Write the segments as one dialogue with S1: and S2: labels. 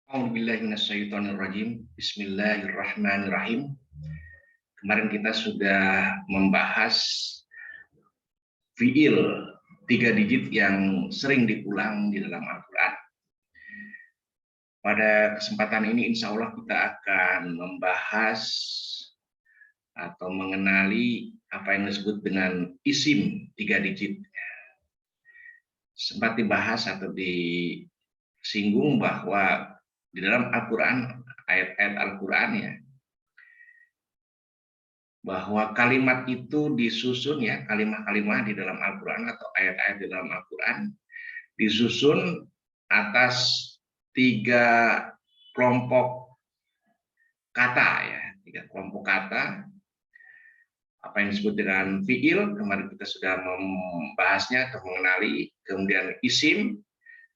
S1: A'udzubillahiminasyaitonirrajim. Bismillahirrahmanirrahim. Kemarin kita sudah membahas fiil 3 digit yang sering diulang di dalam Al-Quran. Pada kesempatan ini insya Allah kita akan membahas atau mengenali apa yang disebut dengan isim 3 digit. Sempat dibahas atau disinggung bahwa di dalam Al-Quran, ayat-ayat Al-Quran ya, bahwa kalimat itu disusun ya, kalimat-kalimat di dalam Al-Quran atau ayat-ayat di dalam Al-Quran disusun atas 3 kelompok kata ya, 3 kelompok kata. Apa yang disebut dengan fiil, kemarin kita sudah membahasnya atau mengenali, kemudian isim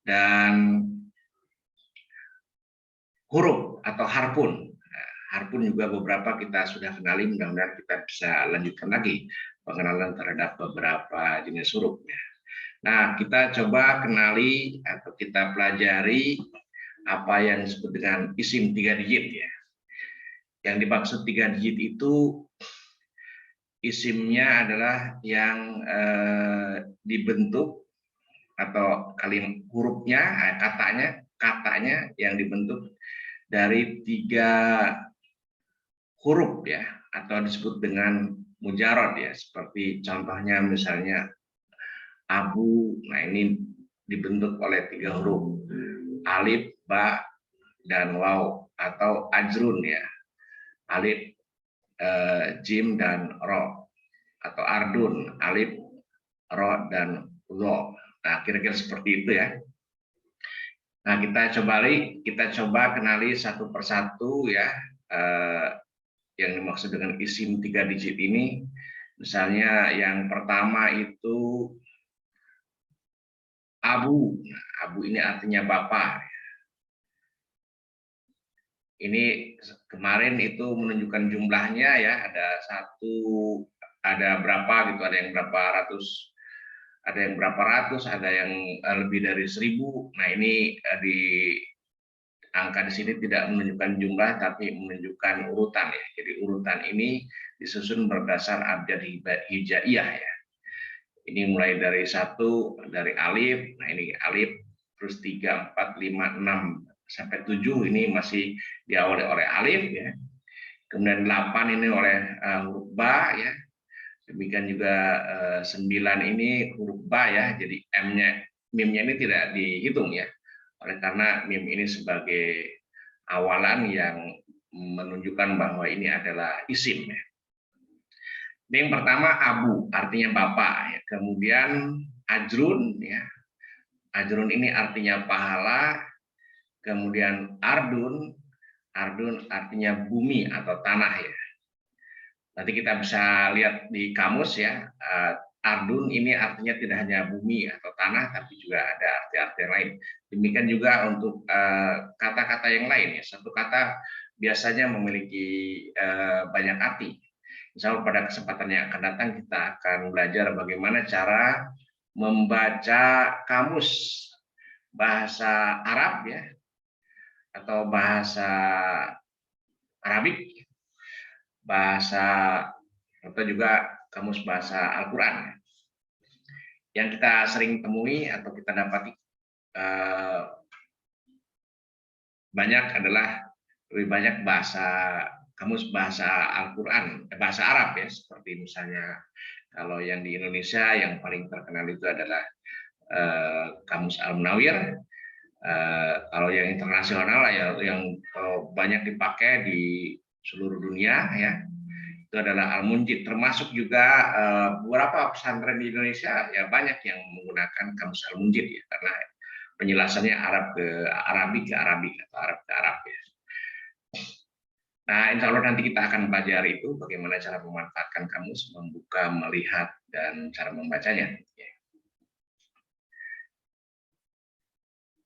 S1: dan huruf atau harpun. Harpun juga beberapa kita sudah kenali, mudah-mudahan kita bisa lanjutkan lagi pengenalan terhadap beberapa jenis hurufnya. Nah, kita coba kenali atau kita pelajari apa yang disebut dengan isim 3 digit ya. Yang dimaksud 3 digit itu isimnya adalah yang dibentuk atau kalimat hurufnya, katanya yang dibentuk dari 3 huruf ya, atau disebut dengan mujarad ya, seperti contohnya misalnya abu. Nah, ini dibentuk oleh 3 huruf, alif, ba, dan waw, atau ajrun ya, alif, jim, dan ro, atau ardun, alif, ro, dan lo. Nah, kira-kira seperti itu ya. Nah, kita coba kenali satu persatu ya, yang dimaksud dengan isim 3 digit ini. Misalnya yang pertama itu abu. Nah, abu ini artinya bapak. Ini kemarin itu menunjukkan jumlahnya ya, ada berapa gitu, ada yang berapa ratus, ada yang lebih dari 1000. Nah, ini di angka di sini tidak menunjukkan jumlah tapi menunjukkan urutan ya. Jadi urutan ini disusun berdasar abjad hijaiyah ya. Ini mulai dari 1, dari alif. Nah, ini alif, terus 3, 4, 5, 6 sampai 7 ini masih diawali oleh alif ya. Kemudian 8 ini oleh huruf ba ya. Demikian juga 9 ini huruf ba ya. Jadi mimnya ini tidak dihitung ya. Oleh karena mim ini sebagai awalan yang menunjukkan bahwa ini adalah isim ya. Yang pertama abu, artinya bapak ya. Kemudian ajrun ya. Ajrun ini artinya pahala. Kemudian ardun artinya bumi atau tanah ya. Nanti kita bisa lihat di kamus ya. Ardun ini artinya tidak hanya bumi atau tanah, tapi juga ada arti-arti lain. Demikian juga untuk kata-kata yang lain ya. Satu kata biasanya memiliki banyak arti. Insya Allah pada kesempatan yang akan datang kita akan belajar bagaimana cara membaca kamus bahasa Arab ya, atau bahasa Arabik, bahasa atau juga kamus bahasa Al-Quran. Yang kita sering temui atau kita dapati lebih banyak kamus bahasa Al-Quran, bahasa Arab ya, seperti misalnya kalau yang di Indonesia yang paling terkenal itu adalah kamus Al-Munawwir. Kalau yang internasional ya, yang banyak dipakai di seluruh dunia ya, itu adalah Al-Munjid. Termasuk juga beberapa pesantren di Indonesia ya banyak yang menggunakan kamus Al-Munjid ya, karena penjelasannya Arab ke Arabik ke Arabik atau Arab ke Arab ya. Nah, insya Allah nanti kita akan belajar itu bagaimana cara memanfaatkan kamus, membuka, melihat, dan cara membacanya.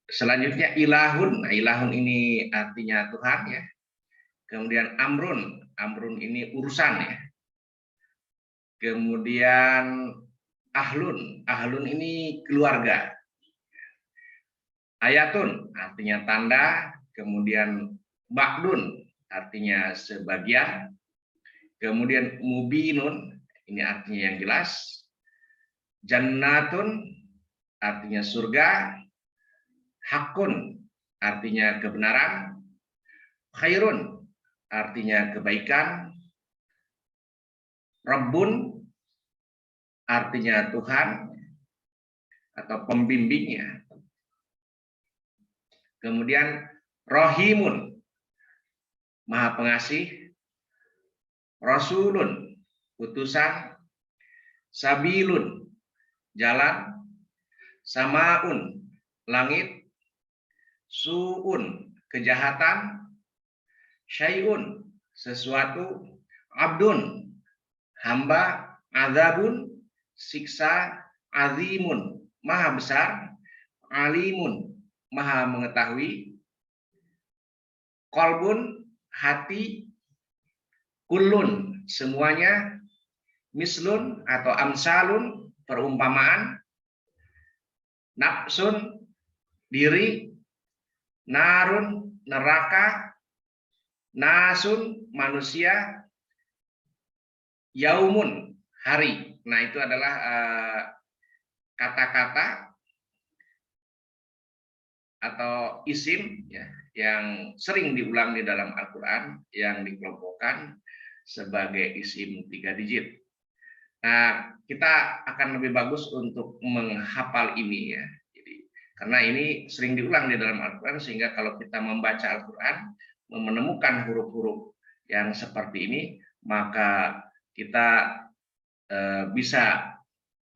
S1: Selanjutnya ilahun. Nah, ilahun ini artinya Tuhan ya. Kemudian amrun ini urusan ya. Kemudian ahlun ini keluarga. Ayatun artinya tanda. kemudian ba'dun artinya sebagian, kemudian mubinun ini artinya yang jelas, jannatun artinya surga, hakun artinya kebenaran, khairun artinya kebaikan, Rabbun artinya Tuhan atau pembimbingnya. Kemudian Rohimun, Maha Pengasih, Rasulun, utusan, Sabilun, jalan, Samaun, langit, Su'un, kejahatan, Syai'un, sesuatu, Abdun, hamba, Azabun, siksa, Azimun, maha besar, Alimun, maha mengetahui, Kolbun, hati, Kullun, semuanya, Mislun atau Amsalun, perumpamaan, Nafsun, diri, Narun, neraka, Nasun, manusia, Yaumun, hari. Nah, itu adalah kata-kata atau isim ya, yang sering diulang di dalam Al-Quran yang dikelompokkan sebagai isim 3 digit. Nah, kita akan lebih bagus untuk menghafal ini ya. Jadi, karena ini sering diulang di dalam Al-Quran sehingga kalau kita membaca Al-Quran menemukan huruf-huruf yang seperti ini, maka kita bisa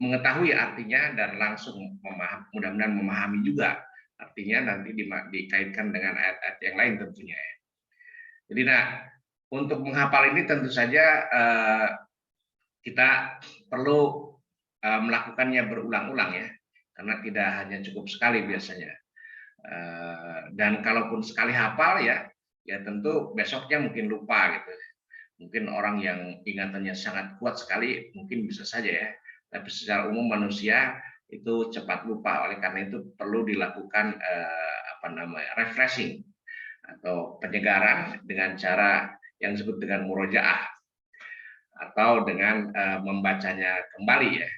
S1: mengetahui artinya dan langsung mudah-mudahan memahami juga artinya nanti dikaitkan dengan ayat-ayat yang lain tentunya. Jadi untuk menghafal ini tentu saja kita perlu melakukannya berulang-ulang ya, karena tidak hanya cukup sekali biasanya. Dan kalaupun sekali hafal ya tentu besoknya mungkin lupa gitu. Mungkin orang yang ingatannya sangat kuat sekali mungkin bisa saja ya, tapi secara umum manusia itu cepat lupa. Oleh karena itu perlu dilakukan refreshing atau penyegaran dengan cara yang disebut dengan murojaah atau dengan membacanya kembali ya.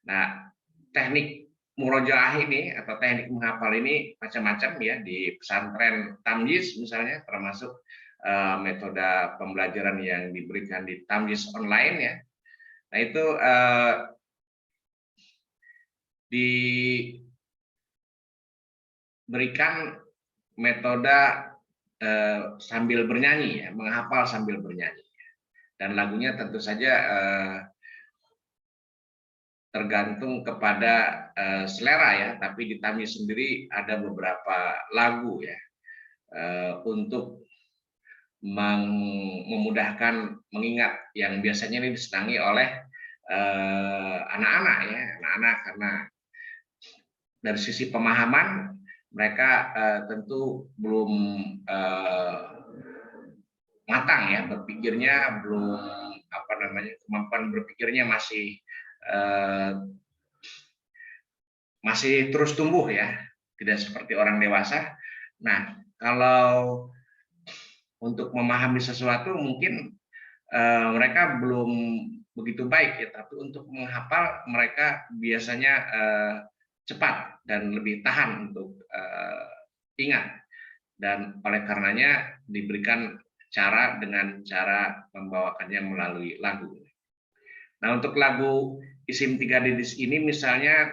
S1: Nah, teknik murojaah ini atau teknik menghafal ini macam-macam ya, di pesantren Tamyiz misalnya, termasuk metode pembelajaran yang diberikan di Tamyiz online ya. Nah, itu diberikan metode sambil bernyanyi ya, menghafal sambil bernyanyi. Dan lagunya tentu saja tergantung kepada selera ya, tapi di Tamyiz sendiri ada beberapa lagu ya untuk memudahkan mengingat, yang biasanya ini disenangi oleh anak-anak ya, anak-anak, karena dari sisi pemahaman mereka tentu belum matang ya, berpikirnya belum kemampuan berpikirnya masih terus tumbuh ya, tidak seperti orang dewasa. Nah, kalau untuk memahami sesuatu mungkin mereka belum begitu baik ya, tapi untuk menghafal mereka biasanya cepat dan lebih tahan untuk ingat, dan oleh karenanya diberikan dengan cara membawakannya melalui lagu. Nah, untuk lagu isim 3 digit ini misalnya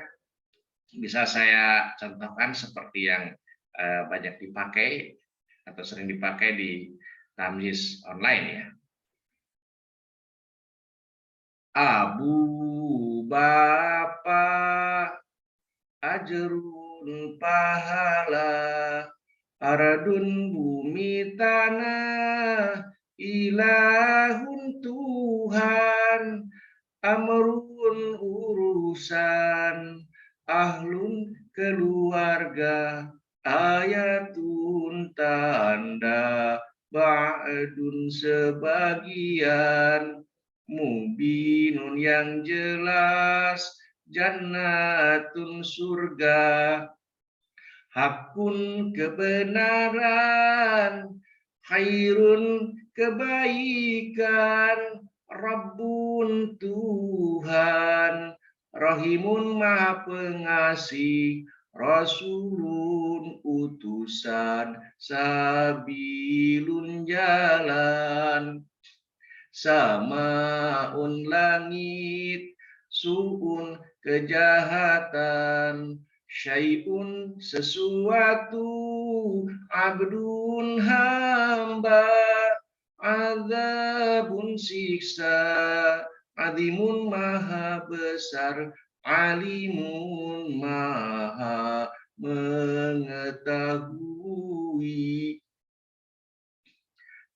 S1: bisa saya contohkan seperti yang banyak dipakai atau sering dipakai di Tamyiz online ya. Abu Bapak, ajrun pahala, aradun bumi tanah, ilahun Tuhan, amrun urusan, ahlun keluarga, ayatun tanda, ba'dun sebagian, mubinun yang jelas, jannatun surga, hakun kebenaran, khairun kebaikan, Rabbun Tuhan, Rahimun Maha Pengasih, Rasulun utusan, sabilun jalan, samaun langit, suun kejahatan, syai'un sesuatu, abdun hamba, azabun siksa, adimun maha besar, alimun maha mengetahui.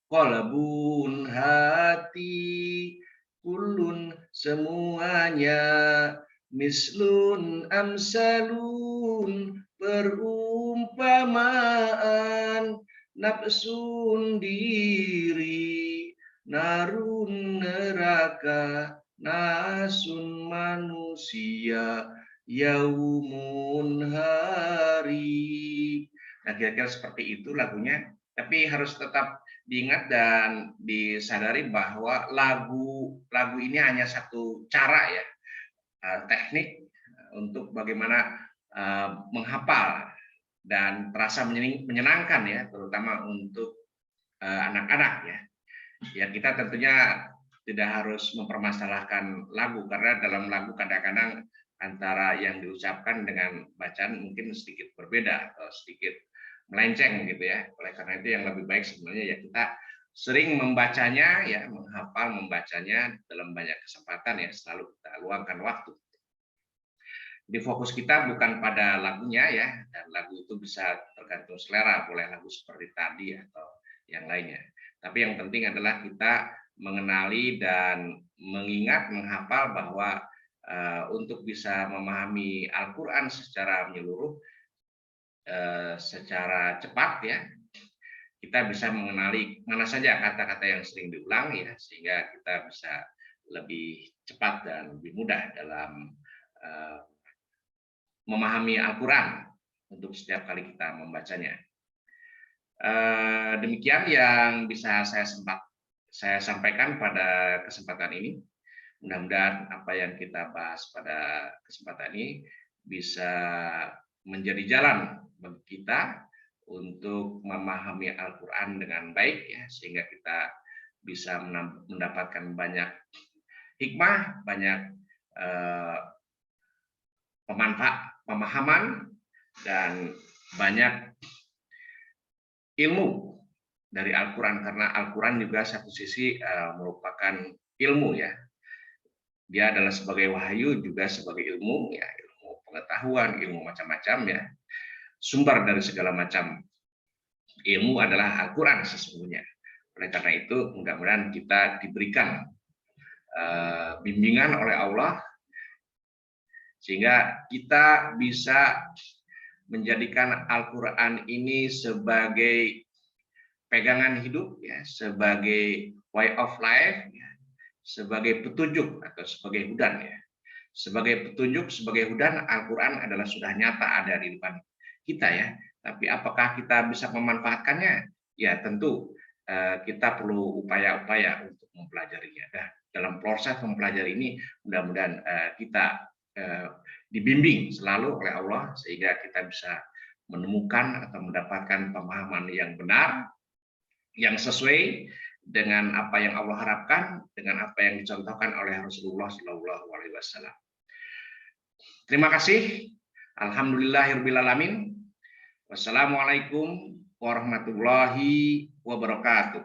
S1: Qalbun hati, kulun semuanya, mislun amsalun perumpamaan, nafsun diri, narun neraka, nasun manusia, yaumun hari. Nah, kira-kira seperti itu lagunya, tapi harus tetap diingat dan disadari bahwa lagu ini hanya satu cara ya, teknik untuk bagaimana menghafal dan terasa menyenangkan ya, terutama untuk anak-anak ya. Ya, kita tentunya tidak harus mempermasalahkan lagu, karena dalam lagu kadang-kadang antara yang diucapkan dengan bacaan mungkin sedikit berbeda atau sedikit melenceng gitu ya. Oleh karena itu yang lebih baik sebenarnya ya kita sering membacanya ya, menghafal membacanya dalam banyak kesempatan ya, selalu kita luangkan waktu. Jadi fokus kita bukan pada lagunya ya, dan lagu itu bisa tergantung selera, boleh lagu seperti tadi atau yang lainnya. Tapi yang penting adalah kita mengenali dan mengingat, menghafal bahwa untuk bisa memahami Al-Quran secara menyeluruh, secara cepat ya, kita bisa mengenali mana saja kata-kata yang sering diulang ya, sehingga kita bisa lebih cepat dan lebih mudah dalam memahami Al-Quran untuk setiap kali kita membacanya. Demikian yang bisa saya sampaikan pada kesempatan ini. Mudah-mudahan apa yang kita bahas pada kesempatan ini bisa menjadi jalan bagi kita untuk memahami Al-Quran dengan baik ya, sehingga kita bisa mendapatkan banyak hikmah, banyak pemahaman, dan banyak ilmu dari Al-Quran, karena Al-Quran juga satu sisi merupakan ilmu ya. Dia adalah sebagai wahyu juga sebagai ilmu ya, ilmu pengetahuan, ilmu macam-macam ya. Sumber dari segala macam ilmu adalah Al-Quran sesungguhnya. Oleh karena itu mudah-mudahan kita diberikan bimbingan oleh Allah sehingga kita bisa menjadikan Al-Quran ini sebagai pegangan hidup ya, sebagai way of life ya, sebagai petunjuk atau sebagai hudan ya. Sebagai petunjuk, sebagai hudan, Al-Quran adalah sudah nyata ada di depan kita ya. Tapi apakah kita bisa memanfaatkannya? Ya tentu kita perlu upaya-upaya untuk mempelajarinya. Nah, dalam proses mempelajari ini mudah-mudahan kita dibimbing selalu oleh Allah sehingga kita bisa menemukan atau mendapatkan pemahaman yang benar, yang sesuai dengan apa yang Allah harapkan, dengan apa yang dicontohkan oleh Rasulullah SAW. Terima kasih. Alhamdulillahirabbil alamin. Wassalamualaikum warahmatullahi wabarakatuh.